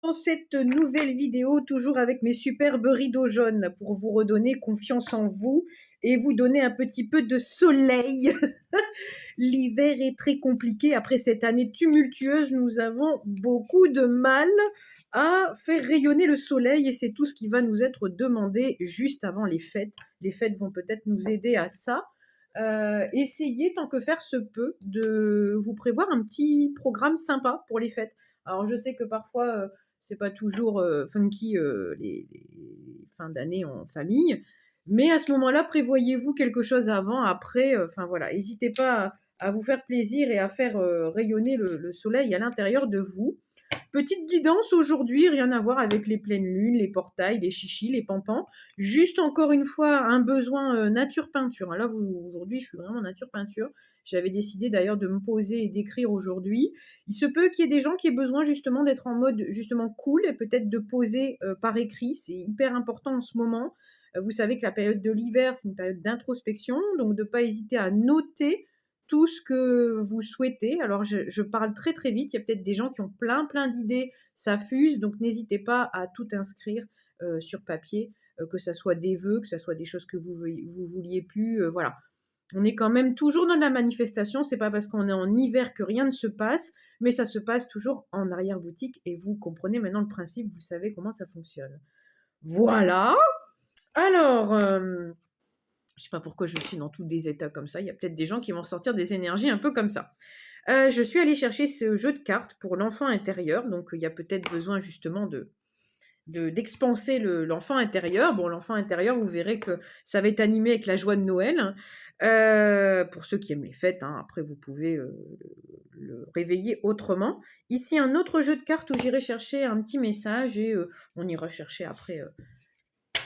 Dans cette nouvelle vidéo, toujours avec mes superbes rideaux jaunes pour vous redonner confiance en vous et vous donner un petit peu de soleil. L'hiver est très compliqué. Après cette année tumultueuse, nous avons beaucoup de mal à faire rayonner le soleil et c'est tout ce qui va nous être demandé juste avant les fêtes. Les fêtes vont peut-être nous aider à ça. Essayez, tant que faire se peut, de vous prévoir un petit programme sympa pour les fêtes. Alors, je sais que parfois, c'est pas toujours funky les fins d'année en famille, mais à ce moment-là, prévoyez-vous quelque chose avant, après. Enfin voilà, n'hésitez pas à vous faire plaisir et à faire rayonner le soleil à l'intérieur de vous. Petite guidance aujourd'hui, rien à voir avec les pleines lunes, les portails, les chichis, les pampans. Juste encore une fois, un besoin nature peinture. Là, aujourd'hui, je suis vraiment nature peinture. J'avais décidé d'ailleurs de me poser et d'écrire aujourd'hui. Il se peut qu'il y ait des gens qui aient besoin justement d'être en mode justement cool et peut-être de poser par écrit. C'est hyper important en ce moment. Vous savez que la période de l'hiver, c'est une période d'introspection, donc de ne pas hésiter à noter tout ce que vous souhaitez. Alors, je parle très très vite. Il y a peut-être des gens qui ont plein d'idées, ça fuse, donc n'hésitez pas à tout inscrire sur papier, que ça soit des vœux, que ça soit des choses que vous vouliez plus. Voilà. On est quand même toujours dans la manifestation. C'est pas parce qu'on est en hiver que rien ne se passe, mais ça se passe toujours en arrière-boutique et vous comprenez maintenant le principe, vous savez comment ça fonctionne. Voilà. Alors, je sais pas pourquoi je suis dans tous des états comme ça. Il y a peut-être des gens qui vont sortir des énergies un peu comme ça. Je suis allée chercher ce jeu de cartes pour l'enfant intérieur. Donc, il y a peut-être besoin justement d'expanser l'enfant intérieur. Bon, l'enfant intérieur, vous verrez que ça va être animé avec la joie de Noël. Pour ceux qui aiment les fêtes, hein, après vous pouvez le réveiller autrement. Ici, un autre jeu de cartes où j'irai chercher un petit message et on ira chercher après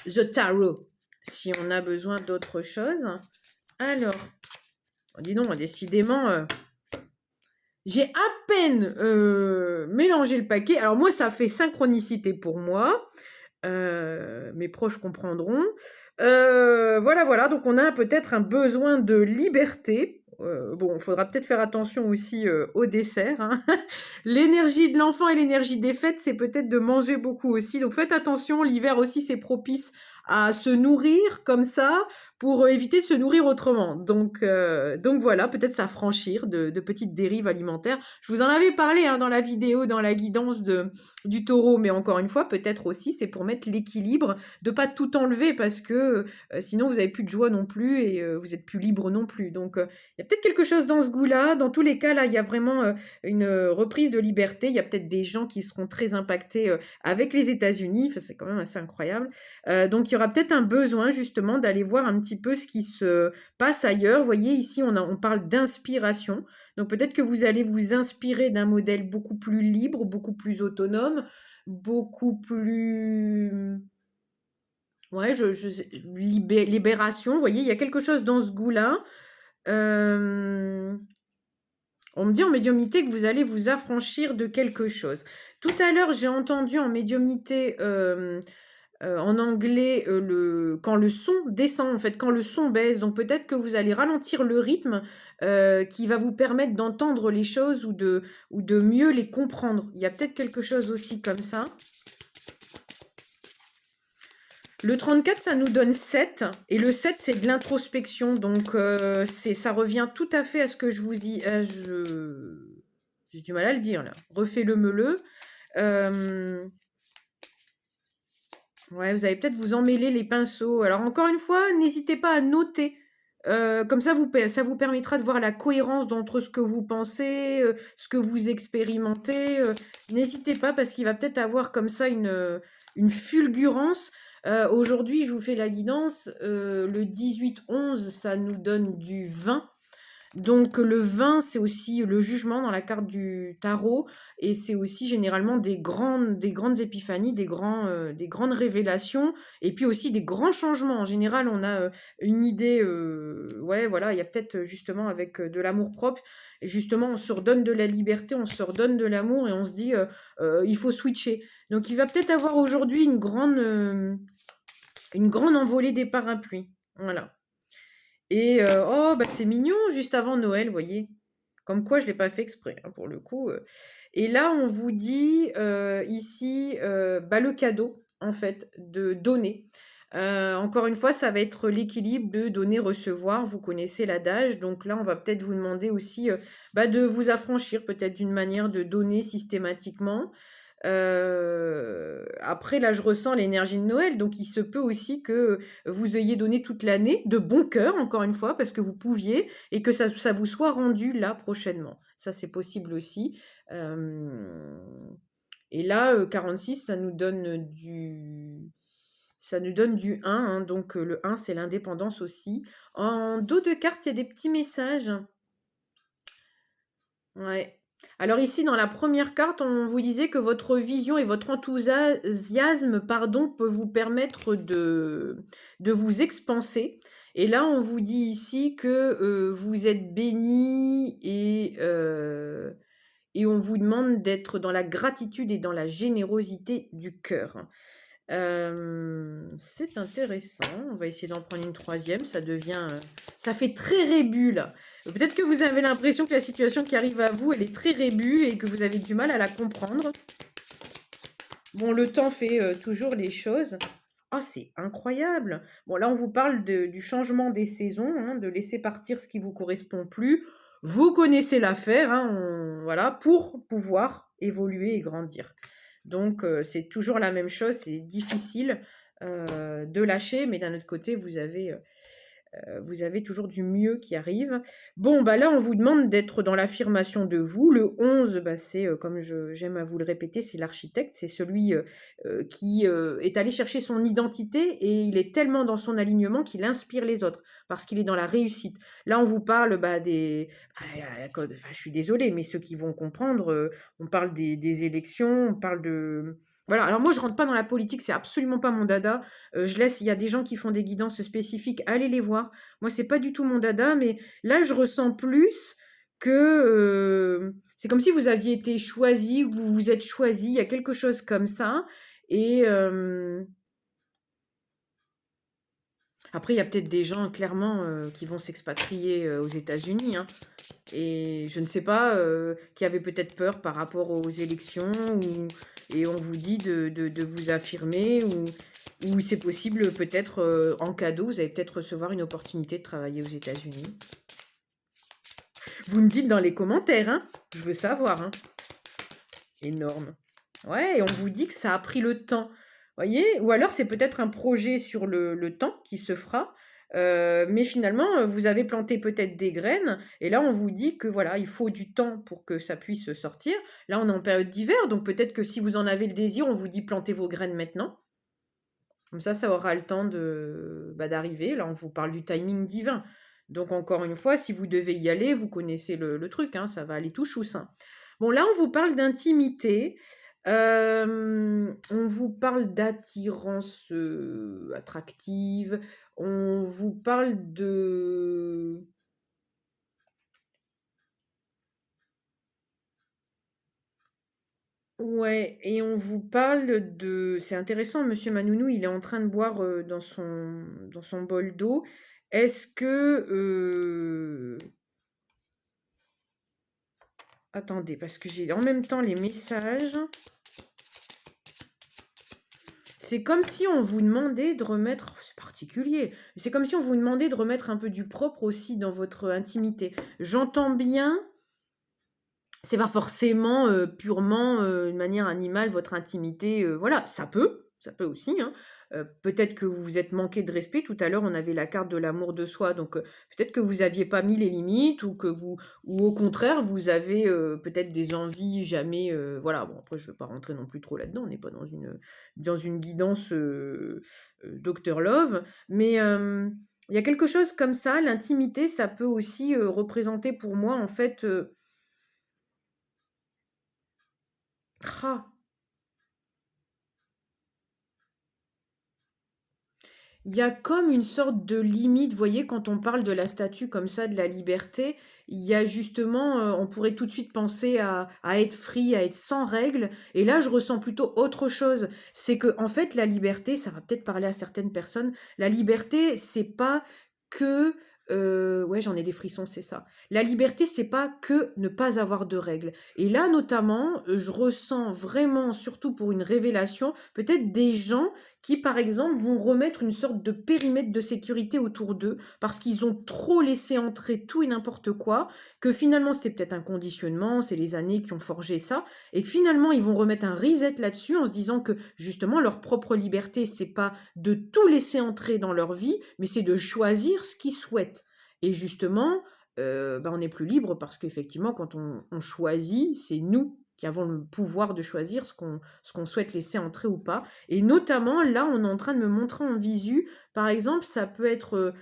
The Tarot si on a besoin d'autre chose. Alors, dis donc, décidément, j'ai à peine mélangé le paquet. Alors moi, ça fait synchronicité pour moi. Mes proches comprendront. Voilà. Donc on a peut-être un besoin de liberté. Bon, il faudra peut-être faire attention aussi au dessert. Hein. L'énergie de l'enfant et l'énergie des fêtes, c'est peut-être de manger beaucoup aussi. Donc faites attention, l'hiver aussi, c'est propice à se nourrir comme ça pour éviter de se nourrir autrement. Donc voilà, peut-être s'affranchir de petites dérives alimentaires. Je vous en avais parlé hein, dans la vidéo, dans la guidance du taureau, mais encore une fois, peut-être aussi, c'est pour mettre l'équilibre, de pas tout enlever parce que sinon vous avez plus de joie non plus et vous êtes plus libre non plus. Donc il y a peut-être quelque chose dans ce goût-là. Dans tous les cas, là, il y a vraiment une reprise de liberté. Il y a peut-être des gens qui seront très impactés avec les États-Unis. Enfin, c'est quand même assez incroyable. Donc, il y aura peut-être un besoin justement d'aller voir un petit peu ce qui se passe ailleurs. Vous voyez, ici, on parle d'inspiration. Donc, peut-être que vous allez vous inspirer d'un modèle beaucoup plus libre, beaucoup plus autonome, beaucoup plus... Ouais, libération. Vous voyez, il y a quelque chose dans ce goût-là. On me dit en médiumnité que vous allez vous affranchir de quelque chose. Tout à l'heure, j'ai entendu en médiumnité en anglais quand le son descend, en fait, quand le son baisse. Donc peut-être que vous allez ralentir le rythme qui va vous permettre d'entendre les choses ou de mieux les comprendre. Il y a peut-être quelque chose aussi comme ça. Le 34, ça nous donne 7. Et le 7, c'est de l'introspection. Donc, ça revient tout à fait à ce que je vous dis. J'ai du mal à le dire, là. Refais-le-me-le. Ouais, vous allez peut-être vous emmêler les pinceaux. Alors, encore une fois, n'hésitez pas à noter. Comme ça, ça vous permettra de voir la cohérence entre ce que vous pensez, ce que vous expérimentez. N'hésitez pas parce qu'il va peut-être avoir comme ça une fulgurance. Aujourd'hui, je vous fais la guidance. Le 18-11, ça nous donne du 20. Donc le 20, c'est aussi le jugement dans la carte du tarot et c'est aussi généralement des grandes épiphanies, des grandes révélations et puis aussi des grands changements. En général, on a une idée, ouais, voilà, il y a peut-être justement avec de l'amour-propre, justement, on se redonne de la liberté, on se redonne de l'amour et on se dit, il faut switcher. Donc il va peut-être avoir aujourd'hui une grande envolée des parapluies. Voilà. Et oh, bah c'est mignon, juste avant Noël, vous voyez. Comme quoi, je ne l'ai pas fait exprès, hein, pour le coup. Et là, on vous dit ici bah, le cadeau, en fait, de donner. Encore une fois, ça va être l'équilibre de donner-recevoir. Vous connaissez l'adage. Donc là, on va peut-être vous demander aussi bah, de vous affranchir peut-être d'une manière de donner systématiquement. Après, là, je ressens l'énergie de Noël, donc il se peut aussi que vous ayez donné toute l'année de bon cœur, encore une fois, parce que vous pouviez, et que ça vous soit rendu là prochainement. Ça, c'est possible aussi. Et là, 46, ça nous donne du 1, hein, donc le 1, c'est l'indépendance aussi. En dos de carte, il y a des petits messages. Ouais. Alors ici, dans la première carte, on vous disait que votre vision et votre enthousiasme, pardon, peut vous permettre de vous expanser. Et là, on vous dit ici que vous êtes béni et on vous demande d'être dans la gratitude et dans la générosité du cœur. C'est intéressant. On va essayer d'en prendre une troisième. Ça fait très rébus là. Peut-être que vous avez l'impression que la situation qui arrive à vous, elle est très rébue et que vous avez du mal à la comprendre. Bon, le temps fait toujours les choses. Ah, c'est incroyable. Bon, là, on vous parle du changement des saisons, hein, de laisser partir ce qui vous correspond plus. Vous connaissez l'affaire, hein, voilà, pour pouvoir évoluer et grandir. Donc, c'est toujours la même chose, c'est difficile de lâcher, mais d'un autre côté, vous avez toujours du mieux qui arrive. Bon, bah là, on vous demande d'être dans l'affirmation de vous. Le 11, bah, c'est, comme j'aime à vous le répéter, c'est l'architecte. C'est celui qui est allé chercher son identité et il est tellement dans son alignement qu'il inspire les autres parce qu'il est dans la réussite. Là, on vous parle bah, enfin, je suis désolée, mais ceux qui vont comprendre, on parle des élections, on parle de... Voilà, alors moi je rentre pas dans la politique, c'est absolument pas mon dada. Il y a des gens qui font des guidances spécifiques, allez les voir. Moi, c'est pas du tout mon dada, mais là, je ressens plus que c'est comme si vous aviez été choisi, ou que vous vous êtes choisi, il y a quelque chose comme ça. Et après, il y a peut-être des gens, clairement, qui vont s'expatrier aux États-Unis, hein. Et je ne sais pas, qui avaient peut-être peur par rapport aux élections, et on vous dit de vous affirmer, ou c'est possible peut-être en cadeau, vous allez peut-être recevoir une opportunité de travailler aux États-Unis. Vous me dites dans les commentaires, hein, je veux savoir, hein. Énorme. Ouais, et on vous dit que ça a pris le temps. Voyez? Ou alors c'est peut-être un projet sur le temps qui se fera, mais finalement, vous avez planté peut-être des graines et là, on vous dit que voilà, il faut du temps pour que ça puisse sortir. Là, on est en période d'hiver, donc peut-être que si vous en avez le désir, on vous dit plantez vos graines maintenant. Comme ça aura le temps d'arriver. Là, on vous parle du timing divin. Donc encore une fois, si vous devez y aller, vous connaissez le truc, hein, ça va aller tout chousse. Bon, là, on vous parle d'intimité. On vous parle d'attirance attractive. On vous parle de... Ouais, et on vous parle de... C'est intéressant, Monsieur Manounou, il est en train de boire dans son bol d'eau. Est-ce que... Attendez, parce que j'ai en même temps les messages. C'est comme si on vous demandait de remettre... C'est particulier. C'est comme si on vous demandait de remettre un peu du propre aussi dans votre intimité. J'entends bien... C'est pas forcément purement une manière animale, votre intimité. Voilà, ça peut aussi, hein. Peut-être que vous vous êtes manqué de respect. Tout à l'heure, on avait la carte de l'amour de soi, donc peut-être que vous n'aviez pas mis les limites ou au contraire, vous avez peut-être des envies jamais. Voilà, bon, après, je ne veux pas rentrer non plus trop là-dedans. On n'est pas dans une guidance Dr Love, mais il y a quelque chose comme ça. L'intimité, ça peut aussi représenter pour moi, en fait. Ah, il y a comme une sorte de limite, vous voyez, quand on parle de la statue comme ça, de la liberté, il y a justement, on pourrait tout de suite penser à être free, à être sans règles. Et là, je ressens plutôt autre chose. C'est que, en fait, la liberté, ça va peut-être parler à certaines personnes, la liberté, c'est pas que ouais, j'en ai des frissons, c'est ça. La liberté, c'est pas que ne pas avoir de règles. Et là, notamment, je ressens vraiment, surtout pour une révélation, peut-être des gens qui, par exemple, vont remettre une sorte de périmètre de sécurité autour d'eux parce qu'ils ont trop laissé entrer tout et n'importe quoi, que finalement, c'était peut-être un conditionnement, c'est les années qui ont forgé ça, et que finalement, ils vont remettre un reset là-dessus en se disant que, justement, leur propre liberté, c'est pas de tout laisser entrer dans leur vie, mais c'est de choisir ce qu'ils souhaitent. Et justement, on est plus libre parce qu'effectivement, quand on choisit, c'est nous qui avons le pouvoir de choisir ce qu'on souhaite laisser entrer ou pas. Et notamment, là, on est en train de me montrer en visu. Par exemple, ça peut être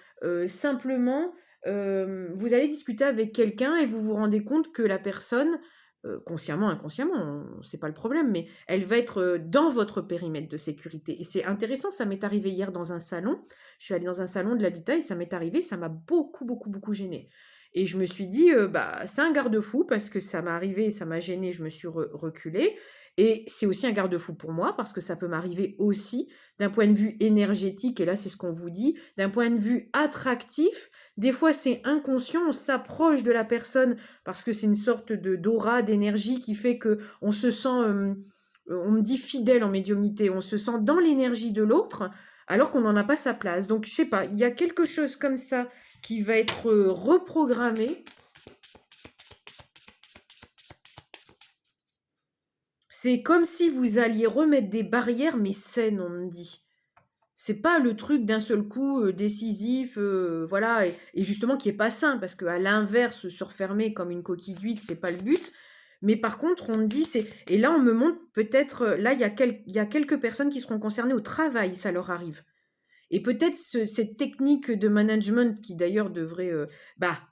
simplement, vous allez discuter avec quelqu'un et vous vous rendez compte que la personne, consciemment, inconsciemment, c'est pas le problème, mais elle va être dans votre périmètre de sécurité. Et c'est intéressant, ça m'est arrivé hier dans un salon. Je suis allée dans un salon de l'habitat et ça m'est arrivé, ça m'a beaucoup, beaucoup, beaucoup gênée. Et je me suis dit, c'est un garde-fou parce que ça m'est arrivé, ça m'a gênée, je me suis reculée. Et c'est aussi un garde-fou pour moi parce que ça peut m'arriver aussi d'un point de vue énergétique, et là c'est ce qu'on vous dit, d'un point de vue attractif. Des fois c'est inconscient, on s'approche de la personne parce que c'est une sorte d'aura, d'énergie qui fait que on se sent, on me dit fidèle en médiumnité, on se sent dans l'énergie de l'autre alors qu'on n'en a pas sa place. Donc je sais pas, il y a quelque chose comme ça qui va être reprogrammé. C'est comme si vous alliez remettre des barrières, mais saines, on me dit. C'est pas le truc d'un seul coup décisif, voilà, et justement qui est pas sain, parce qu'à l'inverse, se refermer comme une coquille d'huître, c'est pas le but. Mais par contre, on me dit, et là, on me montre peut-être, là, il y a quelques personnes qui seront concernées au travail, ça leur arrive. Et peut-être cette technique de management qui d'ailleurs devrait,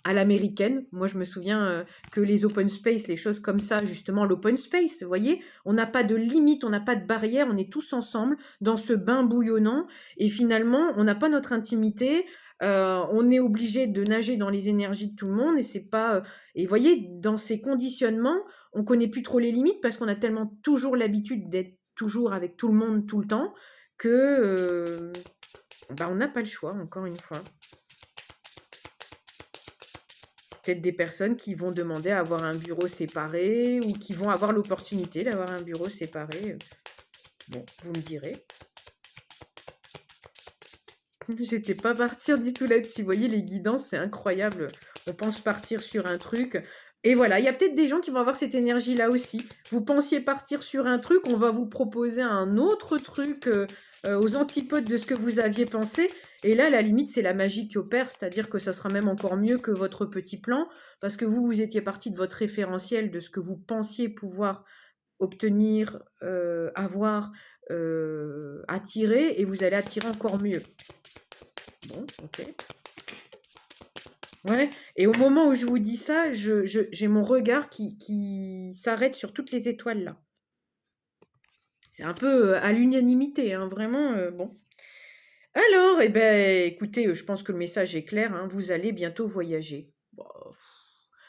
à l'américaine, moi je me souviens que les open space, les choses comme ça, justement l'open space, vous voyez, on n'a pas de limite, on n'a pas de barrière, on est tous ensemble dans ce bain bouillonnant et finalement on n'a pas notre intimité, on est obligé de nager dans les énergies de tout le monde et c'est pas... et vous voyez, dans ces conditionnements, on connaît plus trop les limites parce qu'on a tellement toujours l'habitude d'être toujours avec tout le monde tout le temps que... on n'a pas le choix, encore une fois. Peut-être des personnes qui vont demander à avoir un bureau séparé ou qui vont avoir l'opportunité d'avoir un bureau séparé. Bon, vous me direz. J'étais pas partir du tout là-dessus. Vous voyez, les guidances, c'est incroyable. On pense partir sur un truc. Et voilà, il y a peut-être des gens qui vont avoir cette énergie-là aussi. Vous pensiez partir sur un truc, on va vous proposer un autre truc aux antipodes de ce que vous aviez pensé. Et là, la limite, c'est la magie qui opère, c'est-à-dire que ça sera même encore mieux que votre petit plan, parce que vous étiez parti de votre référentiel, de ce que vous pensiez pouvoir obtenir, avoir, attirer, et vous allez attirer encore mieux. Bon, ok. Ouais, et au moment où je vous dis ça, j'ai mon regard qui s'arrête sur toutes les étoiles là. C'est un peu à l'unanimité, hein, vraiment, bon. Alors, eh ben, écoutez, je pense que le message est clair, hein, vous allez bientôt voyager. Bon,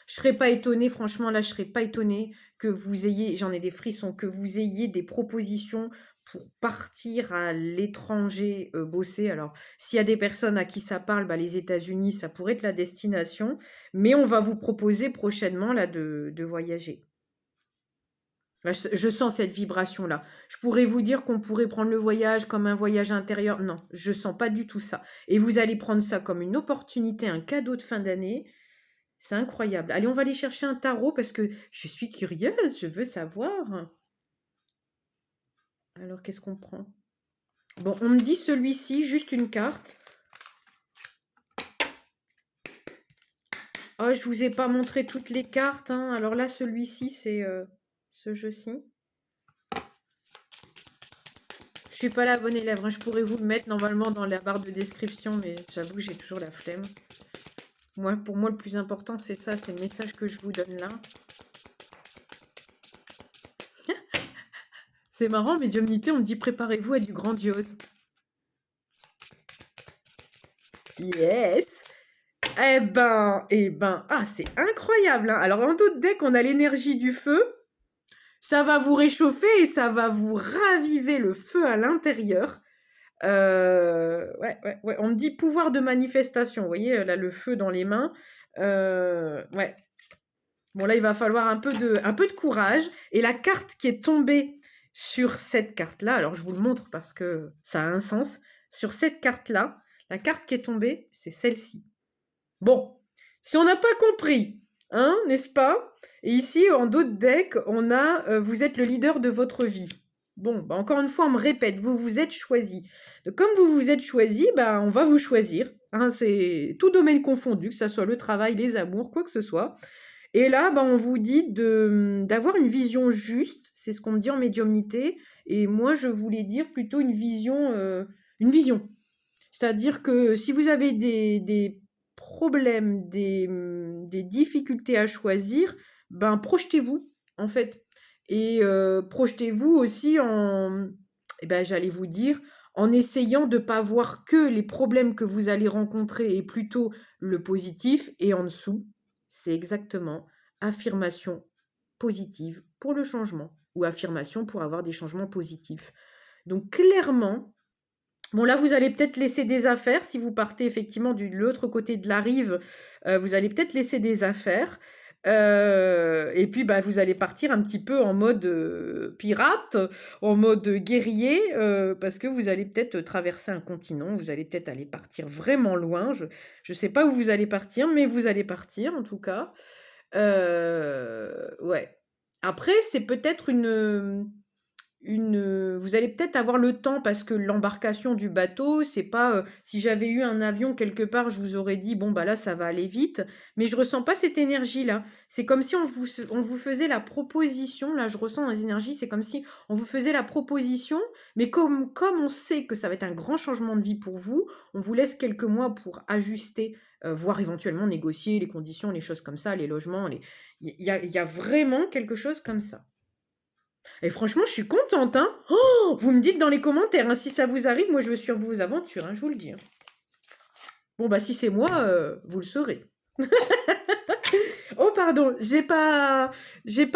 je serais pas étonnée, franchement, là, je serais pas étonnée que vous ayez, j'en ai des frissons, que vous ayez des propositions pour partir à l'étranger bosser. Alors, s'il y a des personnes à qui ça parle, les États-Unis, ça pourrait être la destination, mais on va vous proposer prochainement là de voyager. Là, je sens cette vibration-là. Je pourrais vous dire qu'on pourrait prendre le voyage comme un voyage intérieur. Non, je sens pas du tout ça. Et vous allez prendre ça comme une opportunité, un cadeau de fin d'année. C'est incroyable. Allez, on va aller chercher un tarot parce que je suis curieuse, je veux savoir. Alors, qu'est-ce qu'on prend? Bon, on me dit celui-ci, juste une carte. Oh, je vous ai pas montré toutes les cartes, hein. Alors là, celui-ci, c'est ce jeu-ci. Je suis pas la bonne élève, hein. Je pourrais vous le mettre normalement dans la barre de description, mais j'avoue que j'ai toujours la flemme. Pour moi, le plus important, c'est ça, c'est le message que je vous donne là. C'est marrant, médiumnité, on me dit préparez-vous à du grandiose. Yes! Eh ben, c'est incroyable, hein. Alors, en d'autres decks, on a l'énergie du feu. Ça va vous réchauffer et ça va vous raviver le feu à l'intérieur. Ouais. On me dit pouvoir de manifestation. Vous voyez, là, le feu dans les mains. Ouais. Bon, là, il va falloir un peu de courage. Et la carte qui est tombée sur cette carte-là, alors je vous le montre parce que ça a un sens. Sur cette carte-là, la carte qui est tombée, c'est celle-ci. Bon, si on n'a pas compris, hein, n'est-ce pas? Et ici, en d'autres decks, on a vous êtes le leader de votre vie. Bon, bah encore une fois, on me répète, vous vous êtes choisi. Donc, comme vous vous êtes choisi, bah, on va vous choisir. Hein, c'est tout domaine confondu, que ce soit le travail, les amours, quoi que ce soit. Et là, bah, on vous dit d'avoir une vision juste, c'est ce qu'on me dit en médiumnité. Et moi, je voulais dire plutôt une vision, une vision. C'est-à-dire que si vous avez des problèmes, des difficultés à choisir, ben projetez-vous, en fait. Et projetez-vous aussi en, eh ben, j'allais vous dire, en essayant de ne pas voir que les problèmes que vous allez rencontrer et plutôt le positif. Et en dessous, c'est exactement affirmation positive pour le changement ou affirmation pour avoir des changements positifs. Donc clairement, bon, là, vous allez peut-être laisser des affaires. Si vous partez effectivement de l'autre côté de la rive, vous allez peut-être laisser des affaires. Et puis, bah, vous allez partir un petit peu en mode pirate, en mode guerrier, parce que vous allez peut-être traverser un continent. Vous allez peut-être aller partir vraiment loin. Je ne sais pas où vous allez partir, mais vous allez partir en tout cas. Ouais. Après, c'est peut-être vous allez peut-être avoir le temps parce que l'embarcation du bateau, c'est pas, si j'avais eu un avion quelque part, je vous aurais dit: «Bon, bah, là, ça va aller vite», mais je ressens pas cette énergie-là. C'est comme si on vous faisait la proposition, là, je ressens les énergies, c'est comme si on vous faisait la proposition, mais comme on sait que ça va être un grand changement de vie pour vous, on vous laisse quelques mois pour ajuster, voire éventuellement négocier les conditions, les choses comme ça, les logements, il y a vraiment quelque chose comme ça. Et franchement, je suis contente, hein. Oh, vous me dites dans les commentaires, hein, si ça vous arrive, moi je veux suivre vos aventures, hein, je vous le dis. Hein. Bon, bah si c'est moi, vous le saurez. Oh pardon, j'ai pas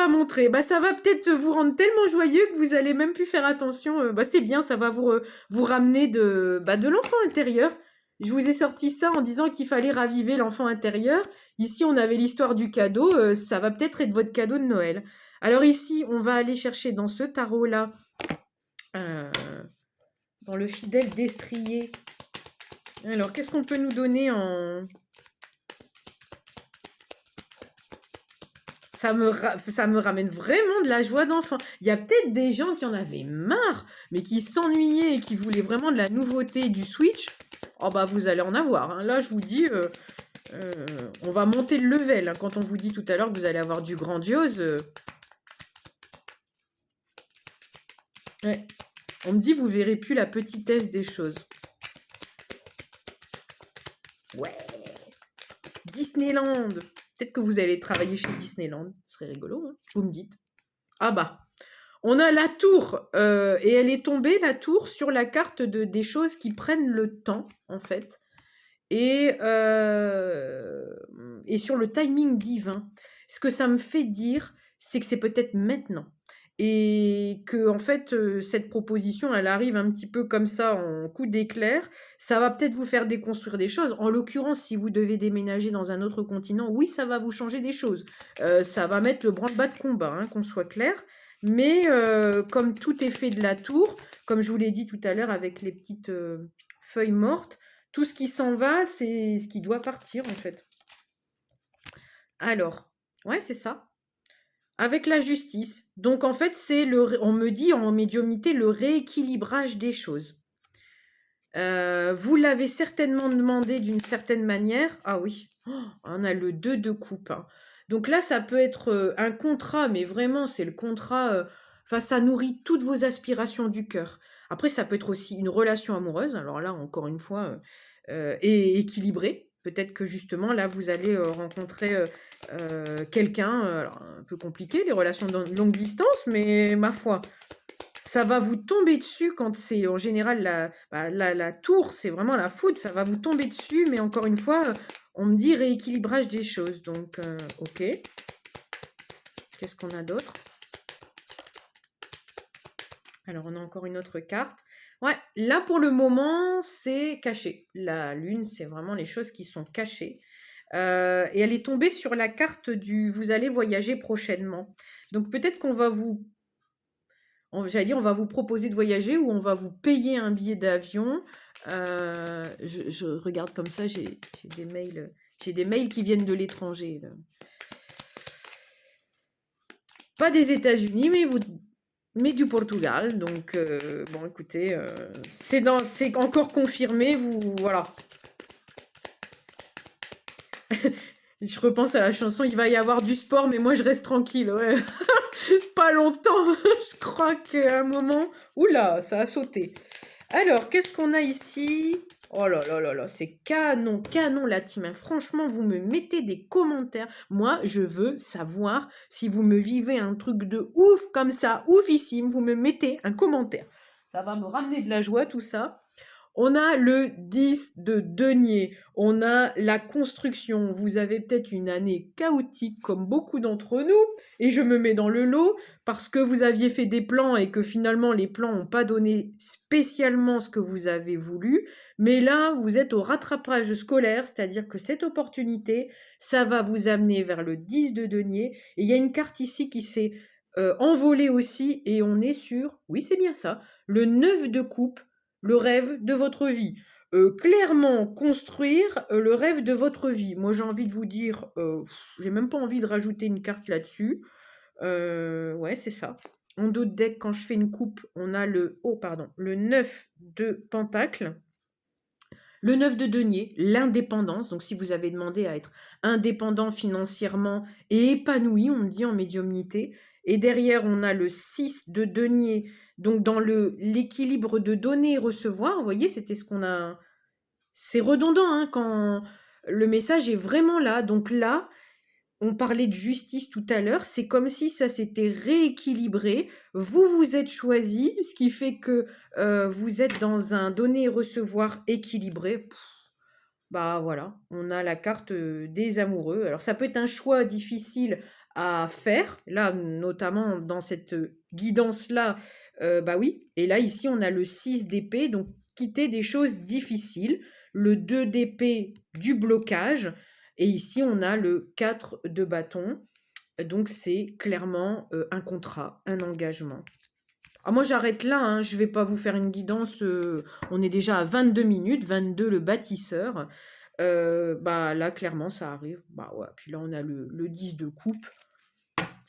montré. Bah ça va peut-être vous rendre tellement joyeux que vous allez même plus faire attention. Bah c'est bien, ça va vous ramener de l'enfant intérieur. Je vous ai sorti ça en disant qu'il fallait raviver l'enfant intérieur. Ici, on avait l'histoire du cadeau. Ça va peut-être être votre cadeau de Noël. Alors ici, on va aller chercher dans ce tarot-là, euh, dans le fidèle destrier. Alors, qu'est-ce qu'on peut nous donner en... Ça me ramène vraiment de la joie d'enfant. Il y a peut-être des gens qui en avaient marre, mais qui s'ennuyaient et qui voulaient vraiment de la nouveauté du Switch. Oh bah vous allez en avoir. Hein. Là, je vous dis, on va monter le level. Hein. Quand on vous dit tout à l'heure que vous allez avoir du grandiose. Ouais. On me dit, vous verrez plus la petitesse des choses. Ouais. Disneyland. Peut-être que vous allez travailler chez Disneyland. Ce serait rigolo, hein. Vous me dites. Ah bah. On a la tour, et elle est tombée, la tour, sur la carte des choses qui prennent le temps, en fait, et sur le timing divin. Ce que ça me fait dire, c'est que c'est peut-être maintenant. Et que, en fait, cette proposition, elle arrive un petit peu comme ça, en coup d'éclair. Ça va peut-être vous faire déconstruire des choses. En l'occurrence, si vous devez déménager dans un autre continent, oui, ça va vous changer des choses. Ça va mettre le branle-bas de combat, hein, qu'on soit clair. Mais comme tout est fait de la tour, comme je vous l'ai dit tout à l'heure avec les petites feuilles mortes, tout ce qui s'en va, c'est ce qui doit partir en fait. Alors, ouais, c'est ça. Avec la justice. Donc en fait, on me dit en médiumnité, le rééquilibrage des choses. Vous l'avez certainement demandé d'une certaine manière. Ah oui, on a le 2 de coupe. Hein. Donc là, ça peut être un contrat, mais vraiment, c'est le contrat. Enfin, ça nourrit toutes vos aspirations du cœur. Après, ça peut être aussi une relation amoureuse. Alors là, encore une fois, et équilibrée. Peut-être que justement, là, vous allez rencontrer quelqu'un. Alors, un peu compliqué, les relations de longue distance, mais ma foi, ça va vous tomber dessus quand c'est en général la tour, c'est vraiment la foudre, ça va vous tomber dessus, mais encore une fois, on me dit rééquilibrage des choses. Donc, ok. Qu'est-ce qu'on a d'autre? Alors, on a encore une autre carte. Ouais, là, pour le moment, c'est caché. La lune, c'est vraiment les choses qui sont cachées. Et elle est tombée sur la carte du vous allez voyager prochainement. Donc peut-être qu'on va vous, j'allais dire, on va vous proposer de voyager ou on va vous payer un billet d'avion. Je regarde comme ça, j'ai des mails qui viennent de l'étranger, là. Pas des États-Unis, mais du Portugal. Donc, bon, écoutez, c'est encore confirmé. Voilà. Je repense à la chanson, il va y avoir du sport, mais moi je reste tranquille. Ouais. Pas longtemps. Je crois qu'à un moment. Oula, ça a sauté. Alors, qu'est-ce qu'on a ici? Oh là là là là, c'est canon, canon la team, hein. Franchement, vous me mettez des commentaires. Moi, je veux savoir si vous me vivez un truc de ouf comme ça, oufissime. Vous me mettez un commentaire. Ça va me ramener de la joie, tout ça. On a le 10 de denier, on a la construction. Vous avez peut-être une année chaotique comme beaucoup d'entre nous, et je me mets dans le lot parce que vous aviez fait des plans et que finalement les plans n'ont pas donné spécialement ce que vous avez voulu. Mais là, vous êtes au rattrapage scolaire, c'est-à-dire que cette opportunité, ça va vous amener vers le 10 de denier. Et il y a une carte ici qui s'est envolée aussi, et on est sur, oui c'est bien ça, le 9 de coupe, le rêve de votre vie. Clairement construire le rêve de votre vie. Moi, j'ai envie de vous dire, j'ai même pas envie de rajouter une carte là-dessus. Ouais, c'est ça. En dos de deck, quand je fais une coupe, on a le 9 de pentacle. Le 9 de denier, l'indépendance. Donc, si vous avez demandé à être indépendant financièrement et épanoui, on me dit en médiumnité. Et derrière, on a le 6 de denier. Donc, dans l'équilibre de donner et recevoir, vous voyez, c'était ce qu'on a. C'est redondant, hein, quand le message est vraiment là. Donc là, on parlait de justice tout à l'heure, c'est comme si ça s'était rééquilibré. Vous vous êtes choisi, ce qui fait que vous êtes dans un donner et recevoir équilibré. Bah voilà, on a la carte des amoureux. Alors ça peut être un choix difficile à faire, là notamment dans cette guidance-là, bah oui. Et là ici on a le 6 d'épée, donc quitter des choses difficiles, le 2 d'épée du blocage, et ici on a le 4 de bâton, donc c'est clairement un contrat, un engagement. Ah, moi j'arrête là, hein, je vais pas vous faire une guidance, on est déjà à 22 minutes, 22 le bâtisseur. Bah là clairement ça arrive. Bah ouais, puis là on a le 10 de coupe.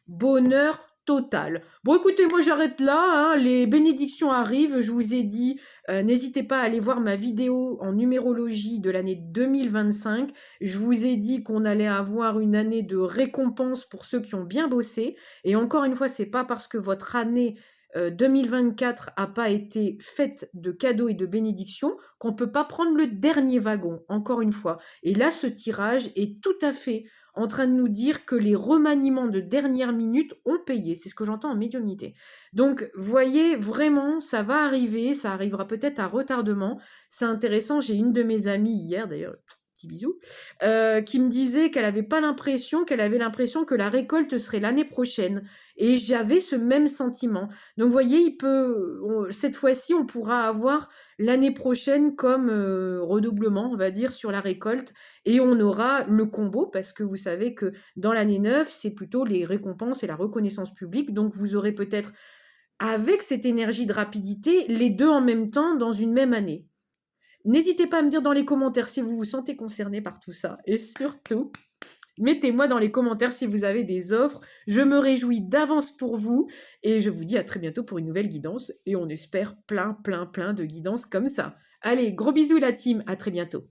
Bonheur total. Bon écoutez, moi j'arrête là, hein, les bénédictions arrivent, je vous ai dit, n'hésitez pas à aller voir ma vidéo en numérologie de l'année 2025. Je vous ai dit qu'on allait avoir une année de récompense pour ceux qui ont bien bossé. Et encore une fois, c'est pas parce que votre année 2024 n'a pas été faite de cadeaux et de bénédictions qu'on ne peut pas prendre le dernier wagon, encore une fois. Et là, ce tirage est tout à fait en train de nous dire que les remaniements de dernière minute ont payé. C'est ce que j'entends en médiumnité. Donc, voyez, vraiment, ça va arriver, ça arrivera peut-être à retardement. C'est intéressant, j'ai une de mes amies hier, d'ailleurs, petit bisou, qui me disait qu'elle avait l'impression que la récolte serait l'année prochaine. Et j'avais ce même sentiment. Donc, vous voyez, cette fois-ci, on pourra avoir l'année prochaine comme redoublement, on va dire, sur la récolte. Et on aura le combo, parce que vous savez que dans l'année 9, c'est plutôt les récompenses et la reconnaissance publique. Donc, vous aurez peut-être, avec cette énergie de rapidité, les deux en même temps dans une même année. N'hésitez pas à me dire dans les commentaires si vous vous sentez concerné par tout ça. Et surtout, mettez-moi dans les commentaires si vous avez des offres. Je me réjouis d'avance pour vous. Et je vous dis à très bientôt pour une nouvelle guidance. Et on espère plein de guidances comme ça. Allez, gros bisous la team. À très bientôt.